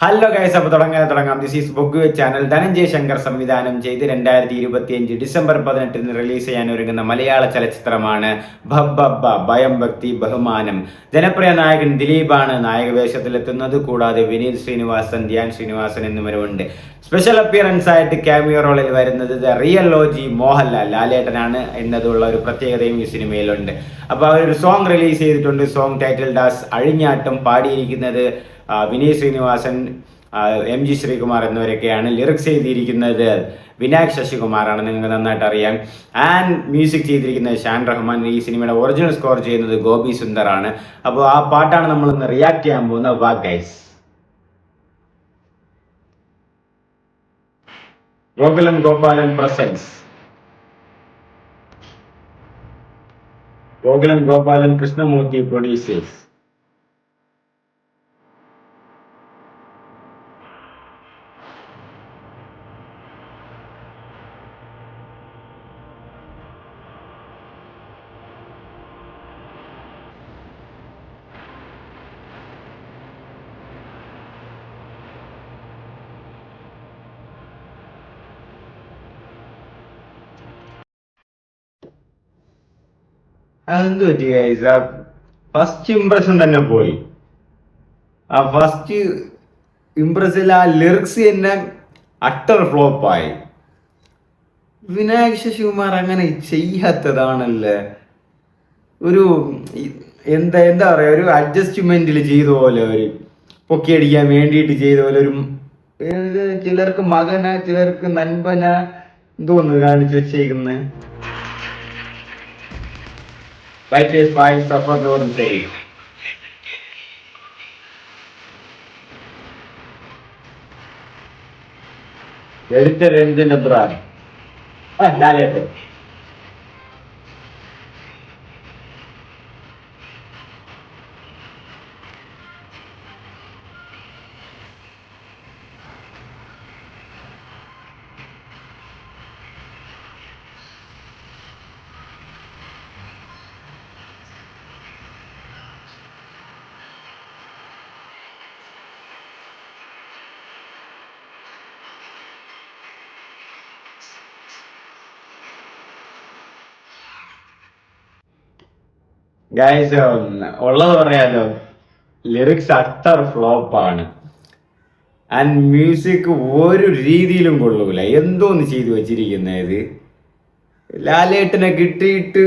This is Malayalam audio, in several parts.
ഹലോ ഗൈസ്, അപ്പോൾ തുടങ്ങാം. ദിസ് ഈസ് ബൊഗ്ഗു ചാനൽ. ധനഞ്ജയ് ശങ്കർ സംവിധാനം ചെയ്ത് 2025 ഡിസംബർ 18 റിലീസ് ചെയ്യാൻ ഒരുങ്ങുന്ന മലയാള ചലച്ചിത്രമാണ് ഭബ്ബബ്ബ ഭയം ഭക്തി ബഹുമാനം. ജനപ്രിയ നായകൻ ദിലീപാണ് നായകവേഷത്തിലെത്തുന്നത്. കൂടാതെ വിനീത് ശ്രീനിവാസൻ, ധ്യാൻ ശ്രീനിവാസൻ എന്നിവരുമുണ്ട്. സ്പെഷ്യൽ അപ്പിയറൻസ് ആയിട്ട് ക്യാമിയോ റോളിൽ വരുന്നത് ദ റിയൽ OG മോഹൻലാൽ ലാലേട്ടനാണ് എന്നതുള്ള ഒരു പ്രത്യേകതയും ഈ സിനിമയിലുണ്ട്. അപ്പോൾ അവരൊരു സോങ് റിലീസ് ചെയ്തിട്ടുണ്ട്. Song title ഡാസ് അഴിഞ്ഞാട്ടം. പാടിയിരിക്കുന്നത് വിനീത് ശ്രീനിവാസൻ, MG ശ്രീകുമാർ എന്നിവരൊക്കെയാണ്. ലിറിക്സ് ചെയ്തിരിക്കുന്നത് വിനായക് ശശികുമാറാണ്, നിങ്ങൾക്ക് നന്നായിട്ട് അറിയാം. ആൻഡ് മ്യൂസിക് ചെയ്തിരിക്കുന്നത് ഷാൻ റഹ്മാൻ. ഈ സിനിമയുടെ ഒറിജിനൽ സ്കോർ ചെയ്യുന്നത് ഗോപി സുന്ദറാണ്. അപ്പോൾ ആ പാട്ടാണ് നമ്മൾ ഇന്ന് റിയാക്ട് ചെയ്യാൻ പോകുന്ന. വാ guys. Gokulan Gopalan presents. Gokulan Gopalan Krishnamoorthy producers. അതെന്ത് പറ്റി ഗൈസ്? ആ ഫസ്റ്റ് ഇംപ്രഷൻ തന്നെ പോയി. ആ ഫസ്റ്റ് ഇംപ്രസിൽ ആ ലിറിക്സ് തന്നെ അട്ടർ ഫ്ലോപ്പായി. വിനായക് ശശികുമാർ അങ്ങനെ ചെയ്യാത്തതാണല്ലേ. ഒരു എന്താ എന്താ പറയാ, ഒരു അഡ്ജസ്റ്റ്മെന്റിൽ ചെയ്ത പോലെ, ഒരു പൊക്കിയടിക്കാൻ വേണ്ടിയിട്ട് ചെയ്ത പോലെ, ഒരു ചിലർക്ക് മകന, ചിലർക്ക് നൻപന എന്തോന്ന് കാണിച്ചു വെച്ചേക്കുന്നത്. Writers by Suffer Lord Dave. Editor Engine Abroad. Narrator. Guys, ഉള്ളത് പറയാലോ, ലിറിക്സ് അട്ടർ ഫ്ലോപ്പാണ്. ആൻഡ് മ്യൂസിക് ഒരു രീതിയിലും കൊള്ളൂല. എന്തോന്ന് ചെയ്തു വെച്ചിരിക്കുന്നത്. ലാലേട്ടനെ കിട്ടിയിട്ട്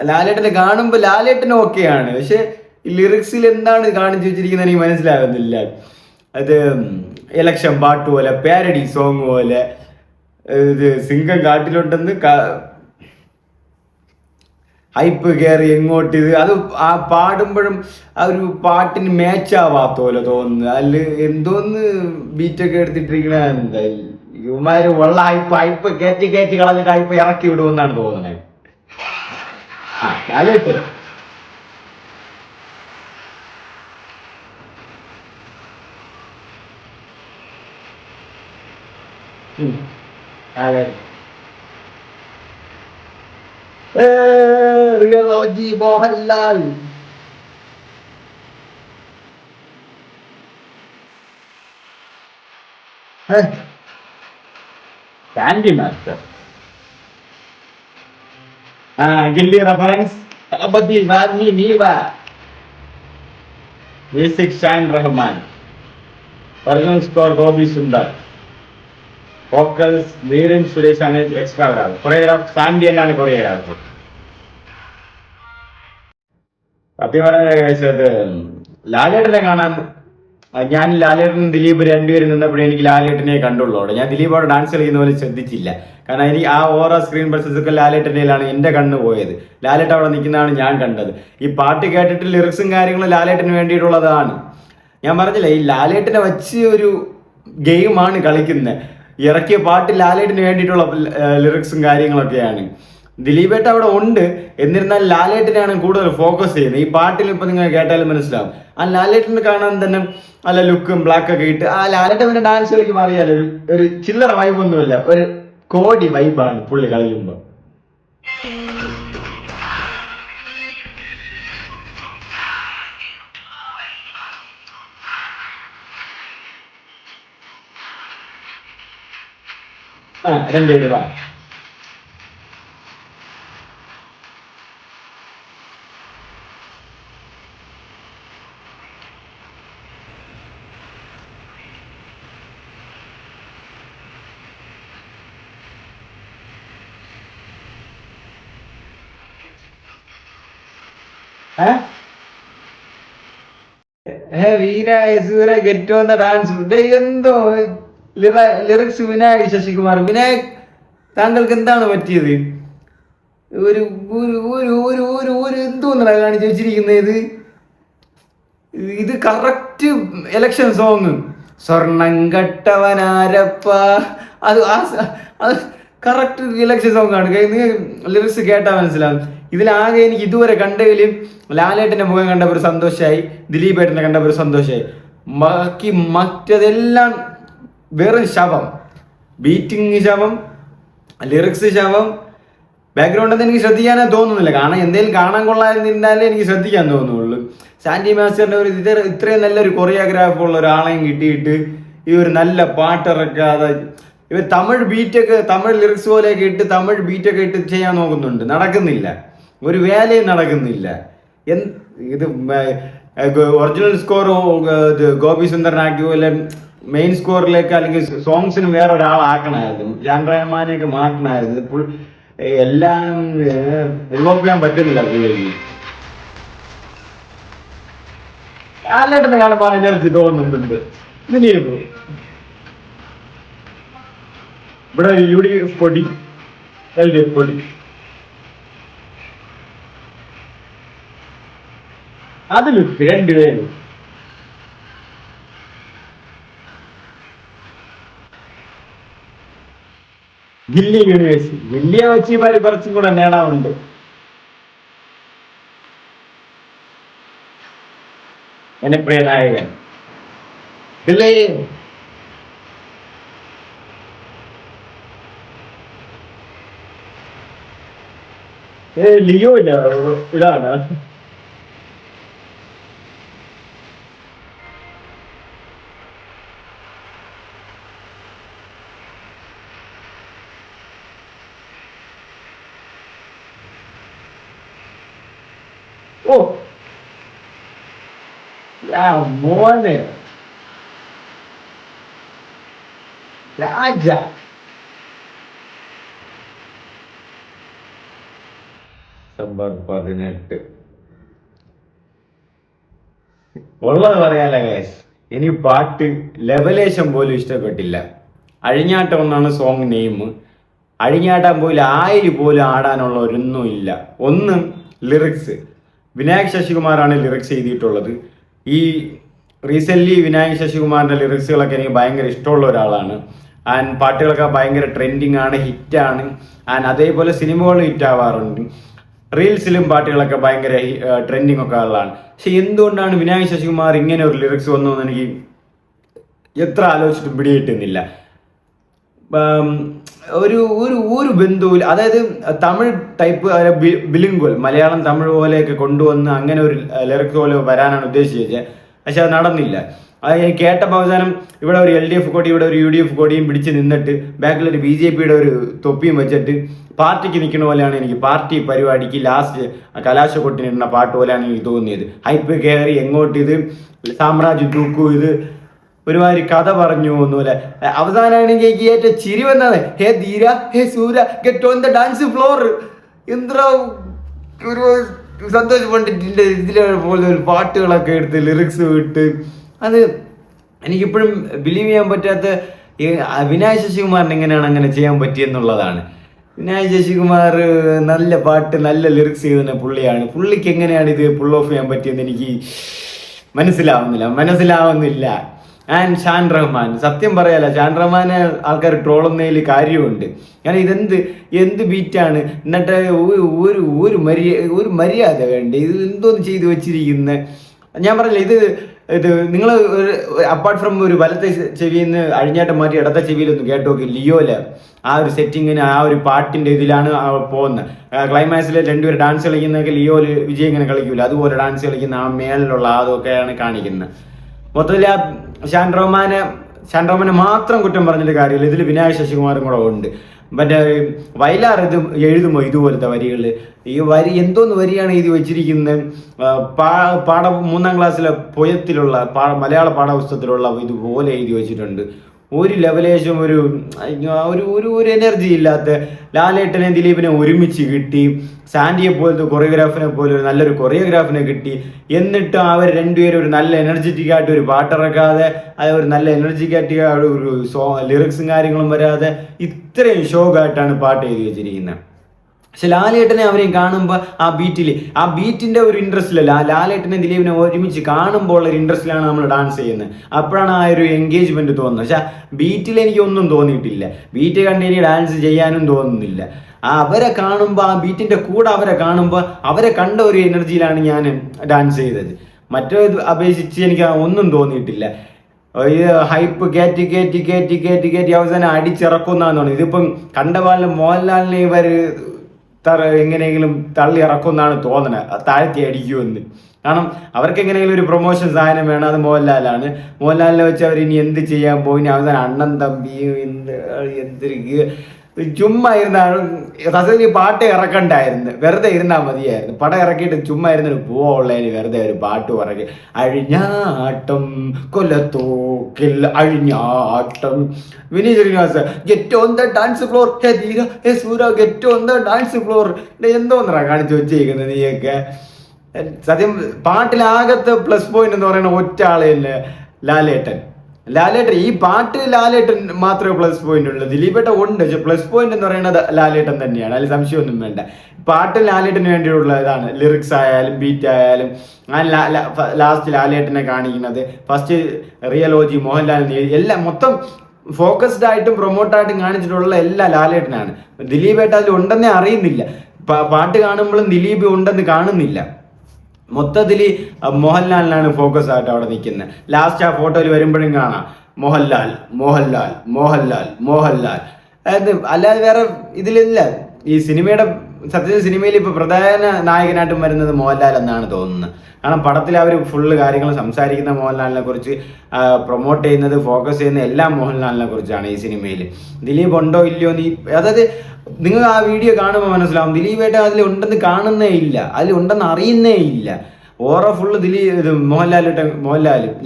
ലാലേട്ടനെ കാണുമ്പോൾ ലാലേട്ടൻ ഓക്കെയാണ്, പക്ഷെ ലിറിക്സിൽ എന്താണ് കാണിച്ചു വെച്ചിരിക്കുന്നത് എനിക്ക് മനസ്സിലാകുന്നില്ല. അത് ഇലക്ഷൻ പാട്ട് പോലെ, പാരഡി സോങ് പോലെ. ഇത് സിംഗം കാട്ടിലുണ്ടെന്ന് ഹൈപ്പ് കയറി എങ്ങോട്ട് ഇത് അത് ആ പാടുമ്പോഴും ആ ഒരു പാട്ടിന് മാച്ച് ആവാത്ത പോലെ തോന്നുന്നു. അതിൽ എന്തോന്ന് ബീറ്റൊക്കെ എടുത്തിട്ടിരിക്കണ. എന്താ ഇവന്മാര് ഉള്ള ഹൈപ്പ് കയറ്റി കളഞ്ഞിട്ട് ഹൈപ്പ് ഇറക്കി വിടുമെന്നാണ് തോന്നുന്നത്. അതെ. Real OG Mohanlal. Candy master. Ghilli reference. അബദി വാദി നീവ. Music Shaan Rahman. Original score Gopi Sundar. Vocals വീരൻ സുരേഷ് ആണ് എക്സ്ട്രാ ഒരാൾ. കൊറിയോഗ്രാഫ് സാൻഡിയനാണ് കൊറിയോഗ്രാഫ്. സത്യം പറയാൻ കഴിച്ചത് ലാലേട്ടനെ കാണാൻ ഞാൻ ലാലേട്ടനും ദിലീപ് രണ്ടുപേരും നിന്നപ്പോഴേ എനിക്ക് ലാലേട്ടനെ കണ്ടുള്ളൂ. അവിടെ ഞാൻ ദിലീപോടെ ഡാൻസ് കളിക്കുന്ന പോലെ ശ്രദ്ധിച്ചില്ല. കാരണം എനിക്ക് ആ ഓരോ സ്ക്രീൻ പ്രസൻസ് ഒക്കെ ലാലേട്ടൻ്റെയിലാണ് എൻ്റെ കണ്ണ് പോയത്. ലാലേട്ടൻ അവിടെ നിൽക്കുന്നതാണ് ഞാൻ കണ്ടത്. ഈ പാട്ട് കേട്ടിട്ട് ലിറിക്സും കാര്യങ്ങളും ലാലേട്ടന് വേണ്ടിയിട്ടുള്ളതാണ്. ഞാൻ പറഞ്ഞില്ല, ഈ ലാലേട്ടനെ വെച്ച് ഒരു ഗെയിമാണ് കളിക്കുന്നത്. ഇറക്കിയ പാട്ട് ലാലേട്ടന് വേണ്ടിയിട്ടുള്ള ലിറിക്സും കാര്യങ്ങളൊക്കെയാണ്. ദിലീപേട്ട അവിടെ ഉണ്ട്, എന്നിരുന്നാൽ ലാലേട്ടനെയാണ് കൂടുതൽ ഫോക്കസ് ചെയ്യുന്നത്. ഈ പാട്ടിൽ ഇപ്പൊ നിങ്ങൾ കേട്ടാലും മനസ്സിലാവും. ആ ലാലേട്ടനെ കാണാൻ തന്നെ നല്ല ലുക്കും ബ്ലാക്ക് ഒക്കെ ഇട്ട് ആ ലാലേട്ടന്റെ ഡാൻസ് കളിക്കുമ്പോൾ അറിയാലോ, ഒരു ചില്ലറ വൈബൊന്നുമില്ല, ഒരു കോടി വൈബാണ് പുള്ളി കളിക്കുമ്പോൾ. രണ്ടുപേര് വാ. വീര ഗെറ്റ് ഓൺ ദ ഡാൻസ് എന്തോ ലിറിക്സ് വിനായക് ശശികുമാർ. വിനായക്, താങ്കൾക്ക് എന്താണ് പറ്റിയത്? ഒരു ഒരു ഒരു ഒരു ഒരു ഒരു എന്തോന്നാ കാണിച്ചു വെച്ചിരിക്കുന്നത്? ഇത് കറക്റ്റ് എലക്ഷൻ സോങ്. സ്വർണം കട്ടവനാരപ്പ, അത് അത് കറക്റ്റ് ഇലക്ഷൻ സോങ് ആണ്. നിങ്ങൾ ലിറിക്സ് കേട്ടാൽ മനസ്സിലാവും. ഇതിലാകെ എനിക്ക് ഇതുവരെ കണ്ടതിൽ ലാലേട്ടൻ്റെ മുഖം കണ്ടപ്പോൾ ഒരു സന്തോഷമായി, ദിലീപ് ഏട്ടനെ കണ്ടപ്പോൾ ഒരു സന്തോഷമായി. ബാക്കി മറ്റതെല്ലാം വെറും ശവം. ബീറ്റിംഗ് ശവം, ലിറിക്സ് ശവം, ബാക്ക്ഗ്രൗണ്ട് ഒന്നും എനിക്ക് ശ്രദ്ധിക്കാനേ തോന്നുന്നില്ല. കാരണം എന്തെങ്കിലും കാണാൻ കൊള്ളാതിരുന്നാലേ എനിക്ക് ശ്രദ്ധിക്കാൻ തോന്നുള്ളൂ. സാൻഡി മാസ്റ്ററിന്റെ ഒരു ഇത്രയും നല്ലൊരു കൊറിയോഗ്രാഫ് ഉള്ള ഒരാളെയും കിട്ടിയിട്ട് ഈ ഒരു നല്ല പാട്ടിറക്കാതെ ഇവർ തമിഴ് ബീറ്റൊക്കെ, തമിഴ് ലിറിക്സ് പോലെയൊക്കെ ഇട്ട് തമിഴ് ബീറ്റൊക്കെ ഇട്ട് ചെയ്യാൻ നോക്കുന്നുണ്ട്. നടക്കുന്നില്ല, ഒരു വേലയും നടക്കുന്നില്ല. ഇത് ഒറിജിനൽ സ്കോർ ഗോപി സുന്ദരനാക്കി പോലെ മെയിൻ സ്കോറിലേക്ക് അല്ലെങ്കിൽ സോങ്സിന് വേറെ ഒരാളാക്കണമായിരുന്നു. ജാൻ റഹ്മാനെയൊക്കെ മാറ്റണമായിരുന്നു. എല്ലാം റിവോൾവ് ചെയ്യാൻ പറ്റുന്നില്ല. ലാലേട്ടനെ കാണുമ്പോൾ എനർജി തോന്നുന്നുണ്ട്. ഇതിനിപ്പോ ഇവിടെ UDF പൊടി, LDF പൊടി. അതില് രണ്ടുപേരും ദില്ലി യൂണിവേഴ്സിറ്റി. ദില്ലിയെ വെച്ച് കുറച്ചും കൂടെ നേടാറുണ്ട്. എന്നെ പ്രിയ നായകൻ ദില്ലി. ലിയോ ഇല്ല, ഇതാണ് ഓ മോനെ രാജ. നമ്പർ 18 ഉള്ളത് പറയാലോ ഗൈസ്. എനിക്ക് പാട്ട് ലെവലേശം പോലും ഇഷ്ടപ്പെട്ടില്ല. അഴിഞ്ഞാട്ടം എന്നാണ് സോങ് നെയിം. അഴിഞ്ഞാട്ടം പോലും ആയിരം പോലും ആടാനുള്ള ഒരൊന്നും ഇല്ല. ഒന്ന് ലിറിക്സ്, വിനായക് ശശികുമാറാണ് ലിറിക്സ് എഴുതിയിട്ടുള്ളത്. ഈ റീസെൻ്റ്ലി വിനായക് ശശികുമാറിൻ്റെ ലിറിക്സുകളൊക്കെ എനിക്ക് ഭയങ്കര ഇഷ്ടമുള്ള ഒരാളാണ്. ആൻഡ് പാട്ടുകളൊക്കെ ഭയങ്കര ട്രെൻഡിങ് ആണ്, ഹിറ്റാണ്. ആൻഡ് അതേപോലെ സിനിമകളും ഹിറ്റാവാറുണ്ട്. റീൽസിലും പാട്ടുകളൊക്കെ ഭയങ്കര ട്രെൻഡിങ് ഒക്കെ ഉള്ളതാണ്. പക്ഷെ എന്തുകൊണ്ടാണ് വിനായക് ശശികുമാർ ഇങ്ങനെ ഒരു ലിറിക്സ് വന്നതെന്ന് എനിക്ക് എത്ര ആലോചിച്ചിട്ടും പിടികിട്ടുന്നില്ല. ഒരു ഒരു ഒരു ബന്ധുവിൽ, അതായത് തമിഴ് ടൈപ്പ് ബിലിംഗ്വൽ, മലയാളം തമിഴ് പോലെയൊക്കെ കൊണ്ടുവന്ന് അങ്ങനെ ഒരു ലിറിക്സ് പോലെ വരാനാണ് ഉദ്ദേശിച്ചത്. പക്ഷെ അത് നടന്നില്ല. അത് ഞാൻ കേട്ടപ്പോൾ അവസാനം ഇവിടെ ഒരു LDF കൊടി, ഇവിടെ ഒരു UDF കൊടിയും പിടിച്ച് നിന്നിട്ട് ബാക്കിലൊരു BJPയുടെ ഒരു തൊപ്പിയും വെച്ചിട്ട് പാർട്ടിക്ക് നിൽക്കുന്ന പോലെയാണ് എനിക്ക്, പാർട്ടി പരിപാടിക്ക് ലാസ്റ്റ് കലാശക്കൊട്ടിനിടുന്ന പാട്ട് പോലെയാണ് എനിക്ക് തോന്നിയത്. ഹൈപ്പ് കയറി എങ്ങോട്ട് ഇത് സാമ്രാജ്യ തൂക്കു, ഇത് ഒരുമാതിരി കഥ പറഞ്ഞു ഒന്നുമില്ല. അവസാനമാണെങ്കിൽ എനിക്ക് ഏറ്റവും ചിരി വന്നത് ഹേ ധീര ഹേ സൂര get on the dance floor. എന്താ ഒരു സന്തോഷ് പണ്ഡിറ്റിൻ്റെ ഇതിലെ പോലെ ഒരു പാട്ടുകളൊക്കെ എടുത്ത് ലിറിക്സ് വിട്ട്, അത് എനിക്കിപ്പോഴും ബിലീവ് ചെയ്യാൻ പറ്റാത്ത. വിനായക് ശശികുമാറിന് എങ്ങനെയാണ് അങ്ങനെ ചെയ്യാൻ പറ്റിയെന്നുള്ളതാണ്. വിനായക് ശശികുമാർ നല്ല പാട്ട്, നല്ല ലിറിക്സ് ചെയ്തുന്ന പുള്ളിയാണ്. പുള്ളിക്ക് എങ്ങനെയാണ് ഇത് പുൾ ഓഫ് ചെയ്യാൻ പറ്റിയെന്ന് എനിക്ക് മനസ്സിലാവുന്നില്ല. ആൻഡ് ഷാൻ റഹ്മാൻ, സത്യം പറയാലോ, ഷാൻ റഹ്മാനെ ആൾക്കാർ ട്രോളുന്നതിൽ കാര്യമുണ്ട്. കാരണം എന്ത് ബീറ്റാണ്. എന്നിട്ട് ഒരു മര്യാദ വേണ്ട. ഇത് എന്തോന്ന് ചെയ്തു വെച്ചിരിക്കുന്നത്. ഞാൻ പറഞ്ഞില്ല, ഇത് നിങ്ങൾ അപ്പാർട്ട് ഫ്രം ഒരു വലത്തെ ചെവിയിൽ നിന്ന് അഴിഞ്ഞാട്ടം മാറ്റി ഇടത്തെ ചെവിയിലൊന്ന് കേട്ട് നോക്കി. ലിയോയില് ആ ഒരു സെറ്റിങ്ങിന്, ആ ഒരു പാട്ടിൻ്റെ ഇതിലാണ് പോകുന്നത്. ക്ലൈമാക്സിൽ രണ്ടുപേർ ഡാൻസ് കളിക്കുന്നതൊക്കെ ലിയോയില് വിജയ് ഇങ്ങനെ കളിക്കൂല, അതുപോലെ ഡാൻസ് കളിക്കുന്ന ആ മേളിലുള്ള അതൊക്കെയാണ് കാണിക്കുന്നത്. മൊത്തത്തിൽ ആ ഷാൻ റഹ്മാനെ ഷാൻറോമനെ മാത്രം കുറ്റം പറഞ്ഞിട്ട് കാര്യമില്ല, ഇതിൽ വിനായക് ശശികുമാറും കൂടെ ഉണ്ട്. മറ്റേ വയലാർ ഇത് എഴുതുമോ ഇതുപോലത്തെ വരികൾ? ഈ വരി എന്തോന്ന് വരിയാണ് എഴുതി വെച്ചിരിക്കുന്നത്. പാഠ 3ാം ക്ലാസ്സിലെ പൊയത്തിലുള്ള മലയാള പാഠപുസ്തകത്തിലുള്ള ഇതുപോലെ എഴുതി വെച്ചിട്ടുണ്ട്. ഒരു ലെവലേശം ഒരു ഒരു എനർജി ഇല്ലാത്ത ലാലേട്ടനെ ദിലീപിനെ ഒരുമിച്ച് കിട്ടി, സാൻഡിയെ പോലത്തെ കൊറിയോഗ്രാഫിനെ പോലെ ഒരു നല്ലൊരു കൊറിയോഗ്രാഫിനെ കിട്ടി. എന്നിട്ട് അവർ രണ്ടുപേരും ഒരു നല്ല എനർജറ്റിക് ആയിട്ട് ഒരു പാട്ടിറക്കാതെ, അത് ഒരു നല്ല എനർജിക് ആയിട്ട് ഒരു ലിറിക്സും കാര്യങ്ങളും വരാതെ ഇത്രയും ഷോക്കായിട്ടാണ് പാട്ട് എഴുതി വെച്ചിരിക്കുന്നത്. പക്ഷെ ലാലേട്ടനെ അവരെയും കാണുമ്പോൾ ആ ബീറ്റിന്റെ ഒരു ഇൻട്രസ്റ്റിലല്ല, ലാലേട്ടനെ ദിലീപിനെ ഒരുമിച്ച് കാണുമ്പോൾ ഒരു ഇൻട്രസ്റ്റിലാണ് നമ്മൾ ഡാൻസ് ചെയ്യുന്നത്. അപ്പോഴാണ് ആ ഒരു എൻഗേജ്മെന്റ് തോന്നുന്നത്. പക്ഷെ ബീറ്റിൽ എനിക്കൊന്നും തോന്നിയിട്ടില്ല. ബീറ്റ് കണ്ട് എനിക്ക് ഡാൻസ് ചെയ്യാനും തോന്നുന്നില്ല. അവരെ കാണുമ്പോൾ, ആ ബീറ്റിന്റെ കൂടെ അവരെ കാണുമ്പോൾ അവരെ കണ്ട ഒരു എനർജിയിലാണ് ഞാൻ ഡാൻസ് ചെയ്തത്. മറ്റേ അപേക്ഷിച്ച് എനിക്ക് ഒന്നും തോന്നിയിട്ടില്ല. ഹൈപ്പ് കയറ്റി അവസാനം അടിച്ചിറക്കുന്നാന്ന് തോന്നുന്നു. ഇതിപ്പം കണ്ടപാലിന് മോഹൻലാലിനെ ഇവർ എങ്ങനെയെങ്കിലും തള്ളി ഇറക്കുമെന്നാണ് തോന്നുന്നത്, താഴ്ത്തി അടിക്കുമെന്ന്. കാരണം അവർക്ക് എങ്ങനെയെങ്കിലും ഒരു പ്രൊമോഷൻ സാധനം വേണം, അത് മോഹൻലാലാണ്. മോഹൻലാലിനെ വെച്ച് അവർ ഇനി എന്ത് ചെയ്യാൻ പോകും? ഇനി അവസാനം അണ്ണൻ തമ്പിയും എന്തൊരു ചുമ്മാ ഇരുന്നാണ്. സത്യത്തിൽ ഈ പാട്ട് ഇറക്കണ്ടായിരുന്നു, വെറുതെ ഇരുന്നാൽ മതിയായിരുന്നു. പടം ഇറക്കിയിട്ട് ചുമ്മാ ഇരുന്നിട്ട് പോവുള്ളതിന് വെറുതെ ഒരു പാട്ട് പറക്കി അഴിഞ്ഞാട്ടം കൊല്ലത്തോക്കിൽ അഴിഞ്ഞാട്ടം. Vineeth Sreenivas get on the dance floor, hey ധീര ഹേ സൂര get on the dance floor. എന്തോന്നാ കാണിച്ചു വെച്ചേക്കുന്നത് നീയൊക്കെ? സത്യം പാട്ടിലാകത്ത് പ്ലസ് പോയിന്റ് എന്ന് പറയുന്ന ഒറ്റ ആളെയല്ലേ ലാലേട്ടൻ. ഈ പാട്ട് ലാലേട്ടൻ മാത്രമേ പ്ലസ് പോയിന്റ് ഉള്ളൂ. ദിലീപേട്ട ഉണ്ട്, പക്ഷെ പ്ലസ് പോയിന്റ് എന്ന് പറയുന്നത് ലാലേട്ടൻ തന്നെയാണ്, അതിൽ സംശയമൊന്നും വേണ്ട. പാട്ട് ലാലേട്ടന് വേണ്ടിയുള്ള ഇതാണ്, ലിറിക്സ് ആയാലും ബീറ്റ് ആയാലും. ലാസ്റ്റ് ലാലേട്ടനെ കാണിക്കുന്നത്, ഫസ്റ്റ് റിയലോജി മോഹൻലാലിന് എല്ലാം മൊത്തം ഫോക്കസ്ഡ് ആയിട്ടും പ്രൊമോട്ടായിട്ടും കാണിച്ചിട്ടുള്ള എല്ലാം ലാലേട്ടനാണ്. ദിലീപേട്ട അതിൽ ഉണ്ടെന്നേ അറിയുന്നില്ല. പാട്ട് കാണുമ്പോഴും ദിലീപ് ഉണ്ടെന്ന് കാണുന്നില്ല. മൊത്തത്തിൽ മോഹൻലാലിനാണ് ഫോക്കസ് ആയിട്ട് അവിടെ നിൽക്കുന്നത്. ലാസ്റ്റ് ആ ഫോട്ടോയിൽ വരുമ്പോഴും കാണാം മോഹൻലാൽ മോഹൻലാൽ മോഹൻലാൽ മോഹൻലാൽ. അതായത് അല്ലാതെ വേറെ ഇതിലില്ല. ഈ സിനിമയുടെ സത്യത്തിൽ സിനിമയിൽ ഇപ്പോൾ പ്രധാന നായകനായിട്ടും വരുന്നത് മോഹൻലാൽ എന്നാണ് തോന്നുന്നത്. കാരണം പടത്തിൽ അവർ ഫുള്ള് കാര്യങ്ങൾ സംസാരിക്കുന്ന മോഹൻലാലിനെ കുറിച്ച്, പ്രൊമോട്ട് ചെയ്യുന്നത്, ഫോക്കസ് ചെയ്യുന്ന എല്ലാം മോഹൻലാലിനെ കുറിച്ചാണ് ഈ സിനിമയിൽ. ദിലീപ് ഉണ്ടോ ഇല്ലയോ എന്ന് അതായത് നിങ്ങൾ ആ വീഡിയോ കാണുമ്പോൾ മനസ്സിലാവും, ദിലീപേട്ട അതിൽ ഉണ്ടെന്ന് കാണുന്നേ ഇല്ല, അതിൽ ഉണ്ടെന്ന് അറിയുന്നേ ഇല്ല. ഓറ ഫുള്ള്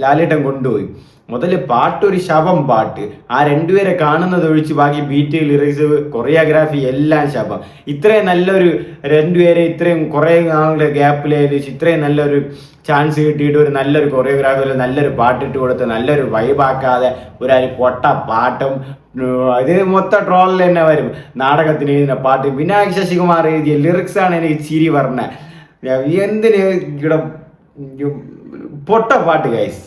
ലാലേട്ടൻ കൊണ്ടുപോയി. മുതല് പാട്ടൊരു ശവം പാട്ട്. ആ രണ്ടുപേരെ കാണുന്നത് ഒഴിച്ച് ബാക്കി ബീറ്റ്, ലിറിക്സ്, കൊറിയോഗ്രാഫി എല്ലാം ശവം. ഇത്രയും നല്ലൊരു രണ്ടുപേരെ ഇത്രയും കുറേ നാളുടെ ഗ്യാപ്പിൽ ഇത്രയും നല്ലൊരു ചാൻസ് കിട്ടിയിട്ട് ഒരു നല്ലൊരു കൊറിയോഗ്രാഫി, നല്ലൊരു പാട്ടിട്ട് കൊടുത്ത് നല്ലൊരു വൈബാക്കാതെ ഒരു പൊട്ട പാട്ടും, ഇത് മൊത്തം ട്രോളിൽ തന്നെ വരും. നാടകത്തിന് എഴുതുന്ന പാട്ട്, വിനായക് ശശികുമാർ എഴുതിയ ലിറിക്സ് ആണ് എനിക്ക് ചിരി പറഞ്ഞത്. എന്തിന് ഇവിടെ പൊട്ട പാട്ട് ഗൈസ്.